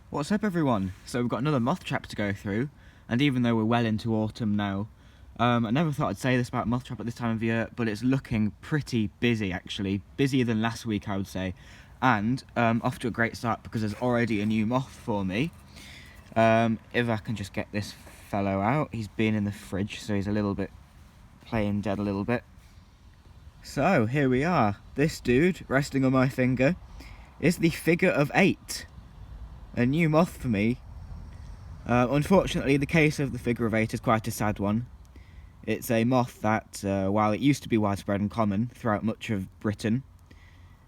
What's up everyone? So we've got another moth trap to go through, and even though we're well into autumn now, I never thought I'd say this about moth trap at this time of year, but it's looking pretty busy actually, busier than last week I would say, and off to a great start because there's already a new moth for me. If I can just get this fellow out, he's been in the fridge so he's a little bit playing dead a little bit. So here we are, this dude resting on my finger is the figure of 8. A new moth for me. Unfortunately, the case of the figure of 8 is quite a sad one. It's a moth that, while it used to be widespread and common throughout much of Britain,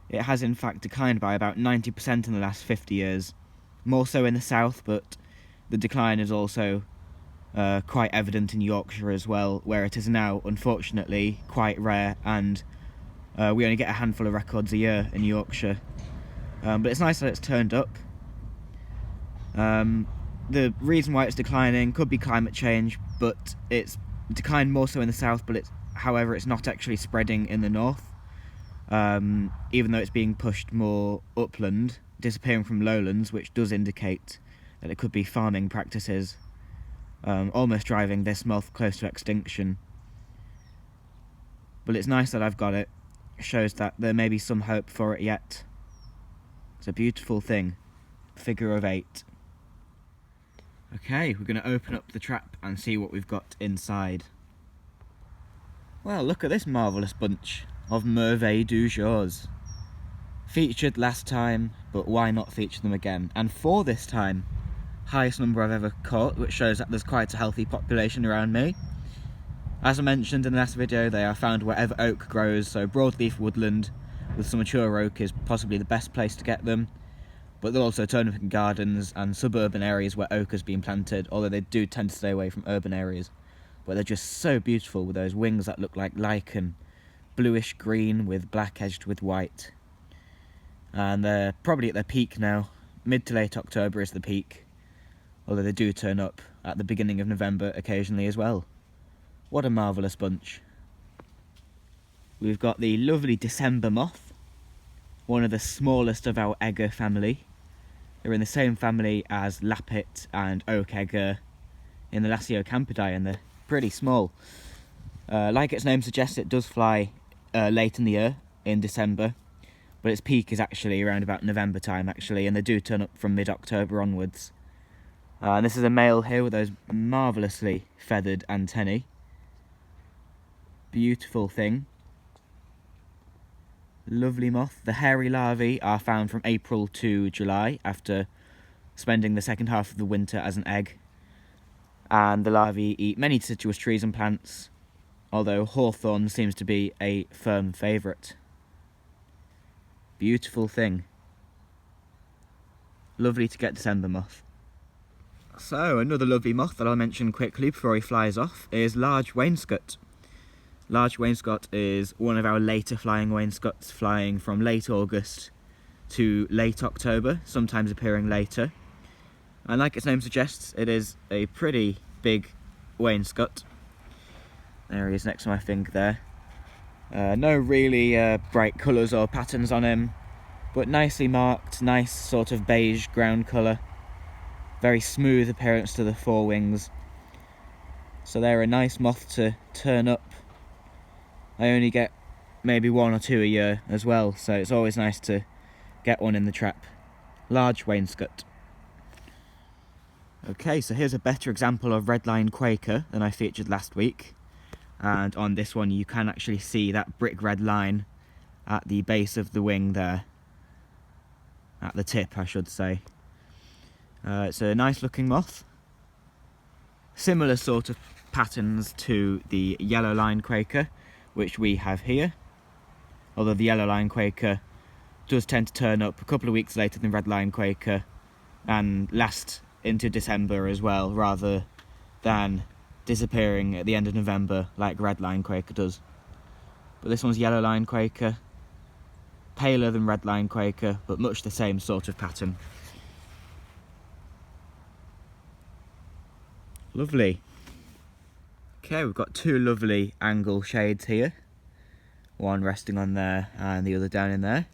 it has in fact declined by about 90% in the last 50 years. More so in the south, but the decline is also quite evident in Yorkshire as well, where it is now, unfortunately, quite rare, and we only get a handful of records a year in Yorkshire. But it's nice that it's turned up. The reason why it's declining could be climate change, but it's declined more so in the south, but however it's not actually spreading in the north, even though it's being pushed more upland, disappearing from lowlands, which does indicate that it could be farming practices almost driving this moth close to extinction. But it's nice that I've got it. It shows that there may be some hope for it yet. It's a beautiful thing. Figure of 8. Okay, we're going to open up the trap and see what we've got inside. Well, look at this marvellous bunch of merveilles du jour. Featured last time, but why not feature them again? And for this time, highest number I've ever caught, which shows that there's quite a healthy population around me. As I mentioned in the last video, they are found wherever oak grows, so broadleaf woodland with some mature oak is possibly the best place to get them. But they'll also turn up in gardens and suburban areas where oak has been planted, although they do tend to stay away from urban areas. But they're just so beautiful with those wings that look like lichen, bluish green with black edged with white. And they're probably at their peak now. Mid to late October is the peak, although they do turn up at the beginning of November occasionally as well. What a marvellous bunch. We've got the lovely December moth, one of the smallest of our egger family. They're in the same family as Lappet and Oak Egger in the Lasiocampidae, and they're pretty small. Like its name suggests, it does fly late in the year, in December, but its peak is actually around about November time actually, and they do turn up from mid-October onwards. And this is a male here with those marvellously feathered antennae. Beautiful thing. Lovely moth. The hairy larvae are found from April to July after spending the second half of the winter as an egg. And the larvae eat many deciduous trees and plants, although hawthorn seems to be a firm favourite. Beautiful thing. Lovely to get December moth. So another lovely moth that I'll mention quickly before he flies off is large wainscot. Large wainscot is one of our later flying wainscots, flying from late August to late October, sometimes appearing later. And like its name suggests, it is a pretty big wainscot. There he is next to my finger there. No really bright colours or patterns on him, but nicely marked, nice sort of beige ground colour. Very smooth appearance to the forewings. So they're a nice moth to turn up. I only get maybe 1 or 2 a year as well, so it's always nice to get one in the trap. Large wainscot. Okay, so here's a better example of redline quaker than I featured last week. And on this one you can actually see that brick red line at the base of the wing there. At the tip, I should say. It's a nice looking moth. Similar sort of patterns to the yellow line quaker, which we have here, although the yellow line quaker does tend to turn up a couple of weeks later than red line quaker and last into December as well, rather than disappearing at the end of November like red line quaker does. But this one's yellow line quaker, paler than red line quaker, but much the same sort of pattern. Lovely. Okay, we've got 2 lovely angle shades here. One resting on there and the other down in there.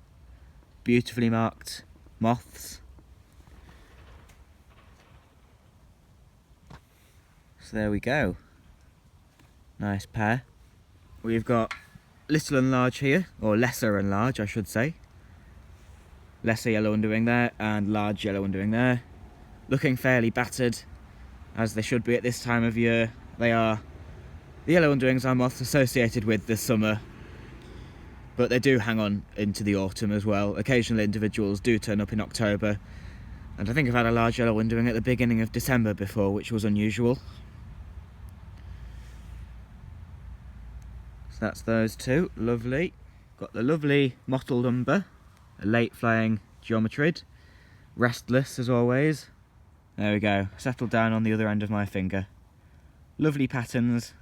Beautifully marked moths. So there we go. Nice pair. We've got little and large here, or lesser and large I should say. Lesser yellow underwing there and large yellow underwing there. Looking fairly battered, as they should be at this time of year. They are, the yellow underwings are moths associated with the summer, but they do hang on into the autumn as well. Occasional individuals do turn up in October, and I think I've had a large yellow underwing at the beginning of December before, which was unusual. So that's those two, lovely. Got the lovely mottled umber, a late flying geometrid, restless as always. There we go, settled down on the other end of my finger. Lovely patterns,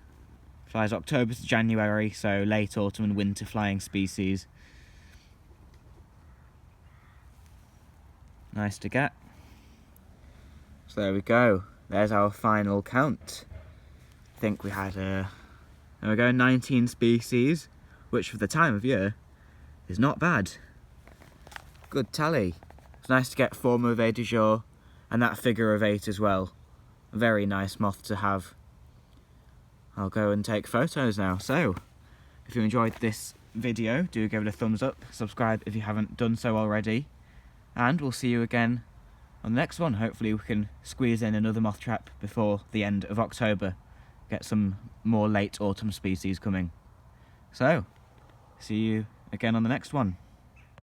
flies October to January, so late autumn and winter flying species. Nice to get. So there we go, there's our final count. I think we had, there we go, 19 species, which for the time of year is not bad. Good tally. It's nice to get 4 Mauvais du jour and that figure of 8 as well. A very nice moth to have. I'll go and take photos now. So, if you enjoyed this video, do give it a thumbs up, subscribe if you haven't done so already, and we'll see you again on the next one. Hopefully we can squeeze in another moth trap before the end of October. Get some more late autumn species coming. So, see you again on the next one.